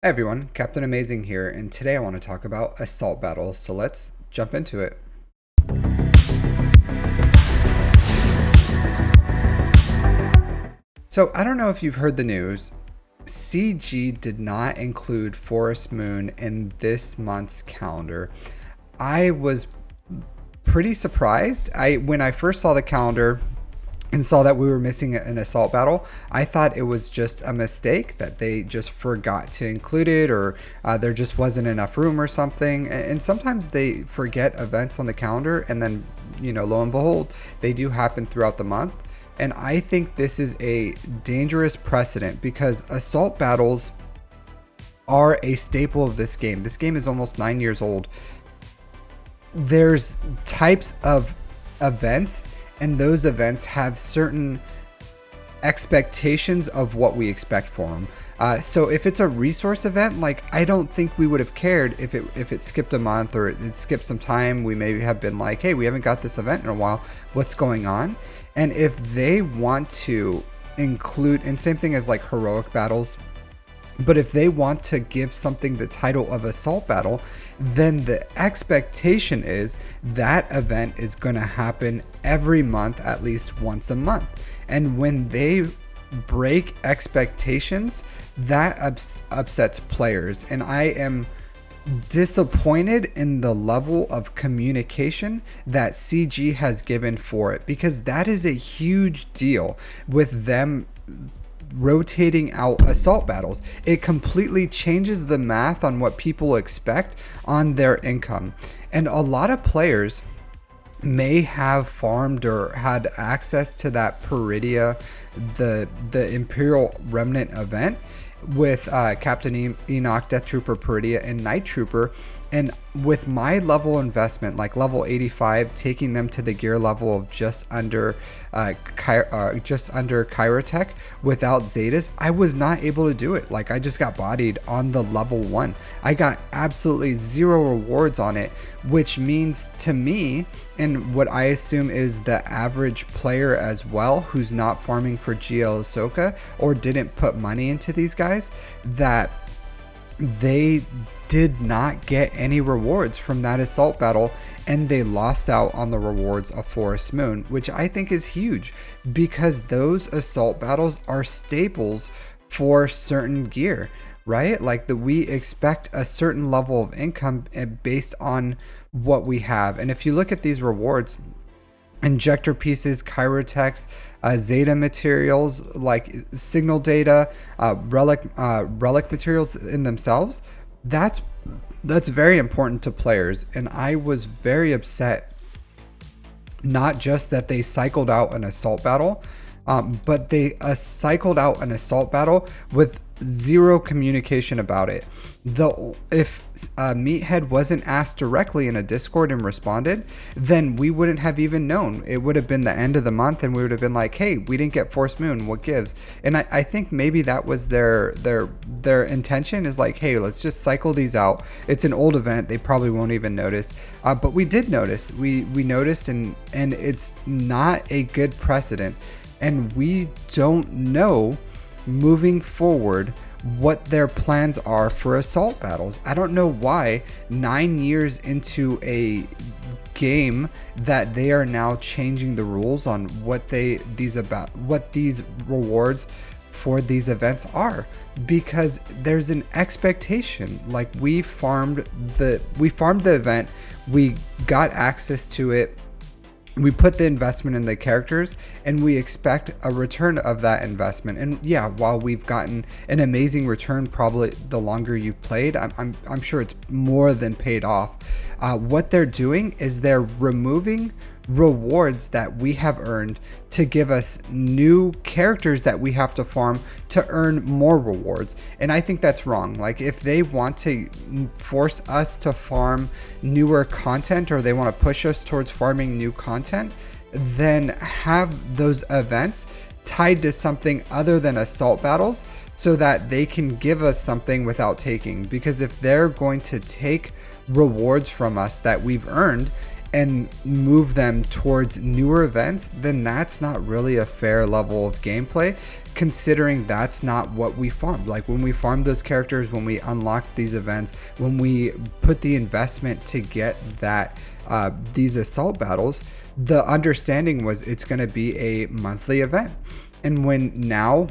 Hi everyone, Captain Amazing here, and today I want to talk about assault battles, so let's jump into it. So I don't know if you've heard the news. CG did not include Forest Moon in this month's calendar. I was pretty surprised. When I first saw the calendar and saw that we were missing an assault battle, I thought it was just a mistake that they just forgot to include it, or there just wasn't enough room or something. And sometimes they forget events on the calendar, and then, lo and behold, they do happen throughout the month. And I think this is a dangerous precedent because assault battles are a staple of this game. This game is almost 9 years old. There's types of events, and those events have certain expectations of what we expect for them. So if it's a resource event, like, I don't think we would have cared if it skipped a month or it skipped some time. We maybe have been like, hey, we haven't got this event in a while, what's going on? And if they want to include, and same thing as like heroic battles, but if they want to give something the title of assault battle, then the expectation is that event is going to happen every month, at least once a month. And when they break expectations, that upsets players. And I am disappointed in the level of communication that CG has given for it, because that is a huge deal with them rotating out assault battles. It completely changes the math on what people expect on their income. And a lot of players may have farmed or had access to that Peridia, the Imperial Remnant event with Captain Enoch, Death Trooper Peridia, and Night Trooper. And with my level investment, like level 85, taking them to the gear level of just under Kyrotech without Zetas, I was not able to do it. Like, I just got bodied on the level 1. I got absolutely zero rewards on it, which means to me, and what I assume is the average player as well, who's not farming for GL Ahsoka or didn't put money into these guys, that they did not get any rewards from that assault battle, and they lost out on the rewards of Forest Moon, which I think is huge, because those assault battles are staples for certain gear, right? Like, we expect a certain level of income based on what we have. And if you look at these rewards, injector pieces, Kyrotechs, Zeta materials like signal data, relic materials in themselves, that's very important to players. And I was very upset, not just that they cycled out an assault battle, but they cycled out an assault battle with zero communication about it. If Meathead wasn't asked directly in a Discord and responded, then we wouldn't have even known. It would have been the end of the month, and we would have been like, hey, we didn't get Force Moon, what gives? And I think maybe that was their intention, is like, hey, let's just cycle these out. It's an old event, they probably won't even notice. But we did notice. We noticed, and it's not a good precedent. And we don't know moving forward what their plans are for assault battles. I don't know why 9 years into a game that they are now changing the rules on what these rewards for these events are, because there's an expectation. Like, we farmed the event, we got access to it, we put the investment in the characters, and we expect a return of that investment. And yeah, while we've gotten an amazing return, probably the longer you've played, I'm sure it's more than paid off. What they're doing is they're removing rewards that we have earned to give us new characters that we have to farm to earn more rewards. And I think that's wrong. Like, if they want to force us to farm newer content, or they want to push us towards farming new content, then have those events tied to something other than assault battles, so that they can give us something without taking. Because if they're going to take rewards from us that we've earned and move them towards newer events, then that's not really a fair level of gameplay. considering that's not what we farmed. Like when we farmed those characters, when we unlocked these events, when we put the investment to get that these assault battles, the understanding was it's going to be a monthly event. And when now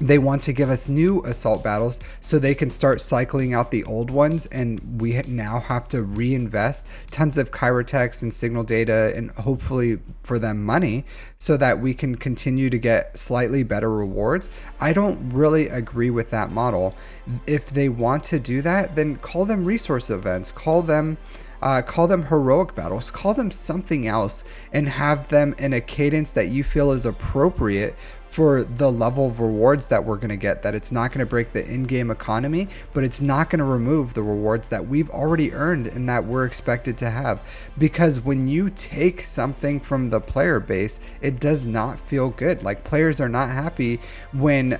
they want to give us new assault battles so they can start cycling out the old ones, and we now have to reinvest tons of Kyrotex and signal data and hopefully for them money so that we can continue to get slightly better rewards. I don't really agree with that model. If they want to do that, then call them resource events, call them heroic battles, call them something else, and have them in a cadence that you feel is appropriate for the level of rewards that we're going to get, that it's not going to break the in-game economy, but it's not going to remove the rewards that we've already earned and that we're expected to have. Because when you take something from the player base, it does not feel good. Like, players are not happy when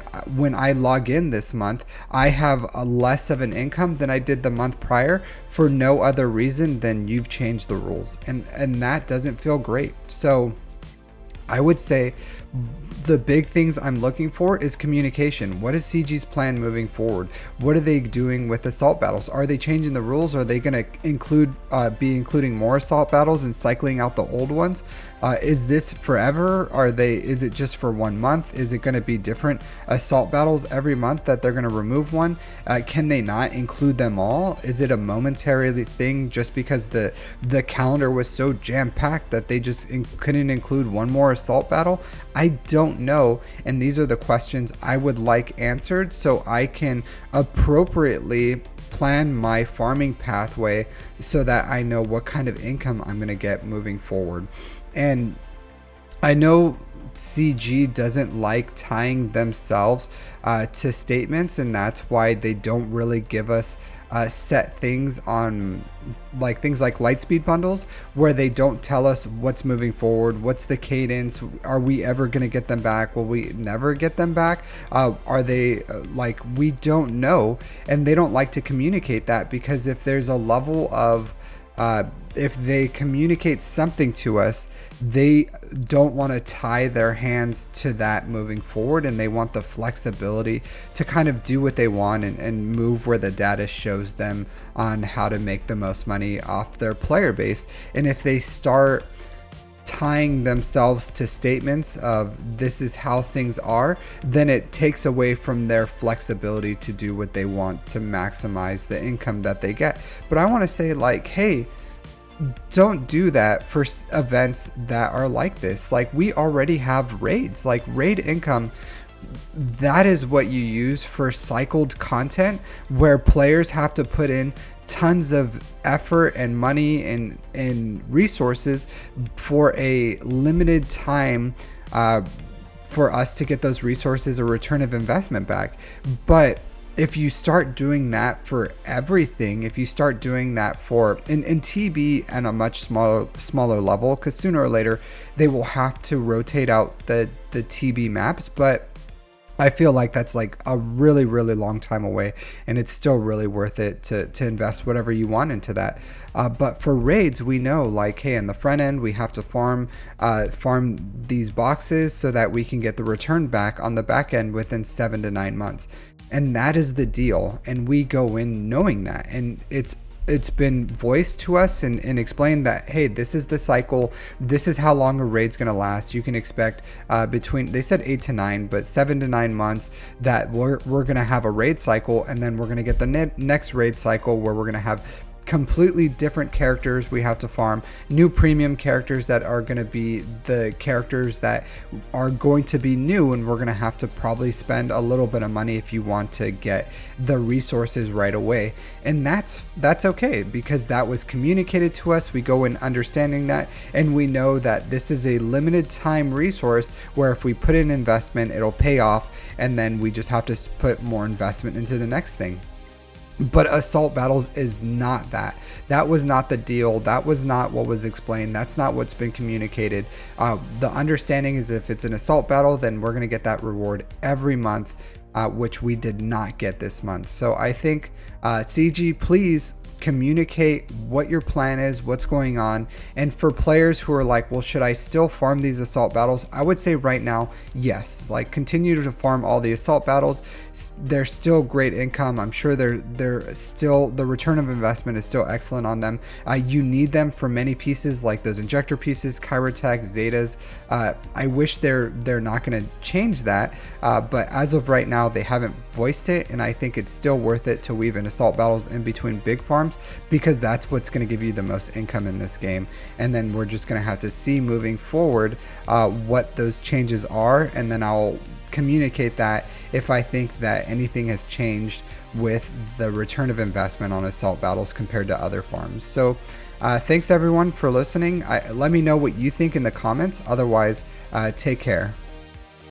I log in this month, I have a less of an income than I did the month prior for no other reason than you've changed the rules, and that doesn't feel great. So I would say the big things I'm looking for is communication. What is CG's plan moving forward? What are they doing with assault battles? Are they changing the rules? Are they going to be including more assault battles and cycling out the old ones? Is this forever? Is it just for 1 month? Is it going to be different assault battles every month that they're going to remove one? Can they not include them all? Is it a momentary thing just because the calendar was so jam-packed that they just couldn't include one more assault battle? I don't know, and these are the questions I would like answered so I can appropriately plan my farming pathway so that I know what kind of income I'm going to get moving forward. And I know CG doesn't like tying themselves to statements, and that's why they don't really give us set things on, like things like Lightspeed bundles, where they don't tell us what's moving forward, what's the cadence, are we ever going to get them back, will we never get them back, are they like, we don't know. And they don't like to communicate that, because if there's a level of if they communicate something to us, they don't want to tie their hands to that moving forward, and they want the flexibility to kind of do what they want and move where the data shows them on how to make the most money off their player base. And if they start tying themselves to statements of this is how things are, then it takes away from their flexibility to do what they want to maximize the income that they get. But I want to say, like, hey, don't do that for events that are like this. Like, we already have raids, like raid income. That is what you use for cycled content, where players have to put in tons of effort and money and resources for a limited time for us to get those resources a return of investment back. But if you start doing that for everything, if you start doing that for in TB and a much smaller level, because sooner or later they will have to rotate out the TB maps, but I feel like that's like a really, really long time away, and it's still really worth it to invest whatever you want into that. But for raids, we know, like, hey, in the front end, we have to farm these boxes so that we can get the return back on the back end within 7 to 9 months. And that is the deal. And we go in knowing that. And it's been voiced to us and explained that, hey, this is the cycle, this is how long a raid's going to last. You can expect between, they said 8 to 9, but 7 to 9 months that we're going to have a raid cycle, and then we're going to get the next raid cycle where we're going to have completely different characters we have to farm, new premium characters that are going to be the characters that are going to be new, and we're going to have to probably spend a little bit of money if you want to get the resources right away. And that's okay, because that was communicated to us. We go in understanding that, and we know that this is a limited time resource where if we put in investment, it'll pay off, and then we just have to put more investment into the next thing. But assault battles is not that. That was not the deal. That was not what was explained. That's not what's been communicated. The understanding is if it's an assault battle, then we're going to get that reward every month, which we did not get this month. So I think CG, please communicate what your plan is, what's going on. And for players who are like, well, should I still farm these assault battles? I would say right now, yes. Like, continue to farm all the assault battles. They're still great income. I'm sure they're still, the return of investment is still excellent on them. You need them for many pieces like those injector pieces, Kyrotech, Zetas. I wish they're not going to change that, but as of right now, they haven't voiced it, and I think it's still worth it to weave in assault battles in between big farms, because that's what's going to give you the most income in this game. And then we're just going to have to see moving forward what those changes are, and then I'll communicate that if I think that anything has changed with the return of investment on assault battles compared to other farms. So thanks everyone for listening. Let me know what you think in the comments. Otherwise, take care.